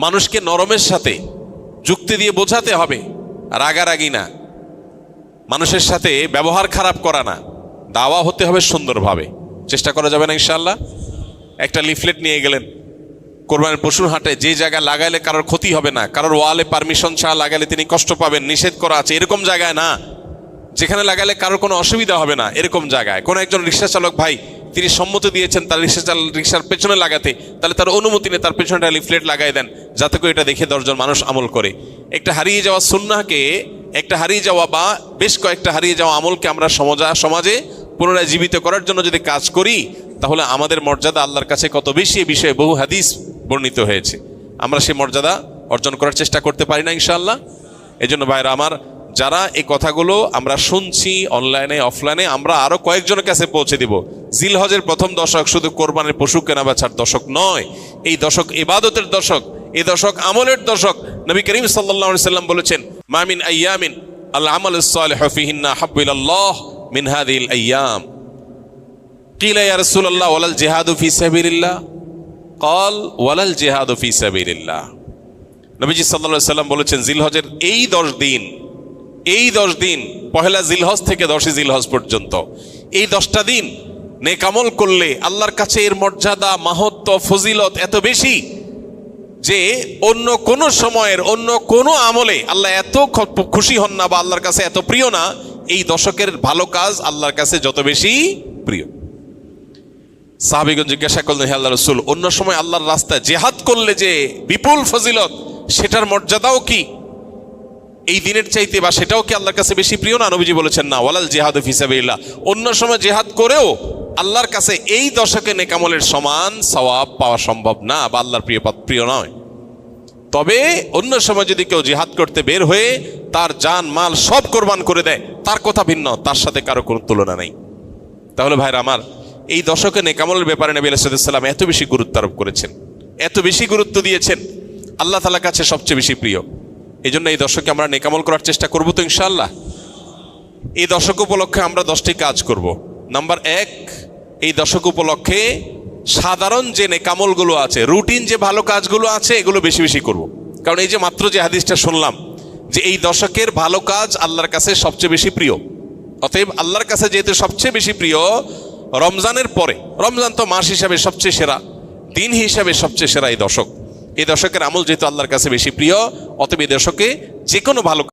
মানুষকে নরমের সাথে যুক্তি দিয়ে বোঝাতে হবে, রাগারাগি না, মানুষের সাথে ব্যবহার খারাপ করা না, দাওয়া হতে হবে সুন্দরভাবে। চেষ্টা করা যাবে না ইনশাআল্লাহ? একটা লিফলেট নিয়ে গেলেন কোরবানির পশুর হাটে, যে জায়গায় লাগাইলে কারোর ক্ষতি হবে না, কারোর ওয়ালে পারমিশন ছাড়া লাগাইলে তিনি কষ্ট পাবেন, নিষেধ করা আছে, এরকম জায়গায় না। যেখানে লাগালে কারোর কোনো অসুবিধা হবে না এরকম জায়গায়। কোনো একজন রিক্সা চালক ভাই তিনি সম্মতি দিয়েছেন তার রিক্সার পেছনে লাগাতে, তাহলে তার অনুমতি নেই তার পেছনে লিফলেট লাগাই দেন, যাতে করে এটা দেখে 10 জন মানুষ আমল করে। একটা হারিয়ে যাওয়া সুন্নাহকে, একটা হারিয়ে যাওয়া বা বেশ কয়েকটা হারিয়ে যাওয়া আমলকে আমরা সমাজে পুনরায় জীবিত করার জন্য যদি কাজ করি, তাহলে আমাদের মর্যাদা আল্লাহর কাছে কত বেশি, এ বিষয়ে বহু হাদিস বর্ণিত হয়েছে। আমরা সেই মর্যাদা অর্জন করার চেষ্টা করতে পারি না ইনশাআল্লাহ? এই জন্য ভাইরা আমার, যারা এই কথাগুলো আমরা শুনছি অনলাইনে অফলাইনে, আমরা আরো কয়েকজনের কাছে পৌঁছে দিব। জিলহজের প্রথম দশক শুধু কোরবানির পশু কেনা বেচার দশক নয়, এই দশক ইবাদতের দশক, এই দশক আমলের দশক। নবী করিম সাল্লাল্লাহু আলাইহি সাল্লাম বলেছেন, মা মিন আইয়ামিন আল আমালুস সালিহু ফিহিন্না হাব্বু ইলাল্লাহ মিন হাযিহিল আইয়াম। কিলা ইয়া রাসূলুল্লাহ ওয়ালাল জিহাদু ফি সাবিলিল্লাহ? ক্বাল ওয়ালাল জিহাদু ফি সাবিলিল্লাহ। নবীজি সাল্লাল্লাহু আলাইহি সাল্লাম বলেছেন, জিলহজের এই 10 দিন, পহেলা জিলহজ থেকে 10 জিলহজ পর্যন্ত, এই 10টা দিন নেক আমল করলে আল্লাহর কাছে এর মর্যাদা, মাহাত্ম্য, ফজিলত এত বেশি যে অন্য কোন সময়ের অন্য কোন আমলে আল্লাহ এত খুশি হন না বা আল্লাহর কাছে এত প্রিয় না। এই দশকের ভালো কাজ আল্লাহর কাছে যত বেশি প্রিয়। সাহাবীগণ জিজ্ঞাসা করলেন, হে আল্লাহর রাসূল, অন্য সময় আল্লাহর রাস্তায় জিহাদ করলে যে বিপুল ফজিলত, সেটার মর্যাদাও কি এই দিনের চাইতে বা সেটাও কি আল্লাহর কাছে বেশি প্রিয় না? নবীজি বলেছেন, না, ওয়ালাল জিহাদু ফি সাবিলিল্লাহ। অন্য সময় জিহাদ করেও আল্লাহর কাছে এই দশকে নেক আমলের সমান সওয়াব পাওয়া সম্ভব না বা আল্লাহর প্রিয় নয়। তবে অন্য সময় যদি কেউ জিহাদ করতে বের হয়ে তার জান মাল সব কোরবান করে দেয়, তার কথা ভিন্ন, তার সাথে কারো কোনো তুলনা নেই। তাহলে ভাইরা আমার, এই দশকে নেক আমলের ব্যাপারে নবী আলাইহিস সালাম এত বেশি গুরুত্ব আরোপ করেছেন, এত বেশি গুরুত্ব দিয়েছেন, আল্লাহ তাআলার কাছে সবচেয়ে বেশি প্রিয়। এই জন্য এই দশকে আমরা নেক আমল করার চেষ্টা করবো তো ইনশাআল্লাহ? এই দশক উপলক্ষে আমরা 10টি কাজ করব। নাম্বার 1, এই দশক উপলক্ষে সাধারণ যে নেক আমলগুলো আছে, রুটিন যে ভালো কাজগুলো আছে, এগুলো বেশি বেশি করব। কারণ এই যে মাত্র যে হাদিসটা শুনলাম যে এই দশকের ভালো কাজ আল্লাহর কাছে সবচেয়ে বেশি প্রিয়, অতএব আল্লাহর কাছে যেহেতু সবচেয়ে বেশি প্রিয়, রমজানের পরে, রমজান তো মাস হিসাবে সবচেয়ে সেরা, দিন হিসাবে সবচেয়ে সেরা এই দশকের আমল যেহেতু আল্লাহর কাছে বেশি প্রিয়, অতএব এই দশকে যে কোনো ভালো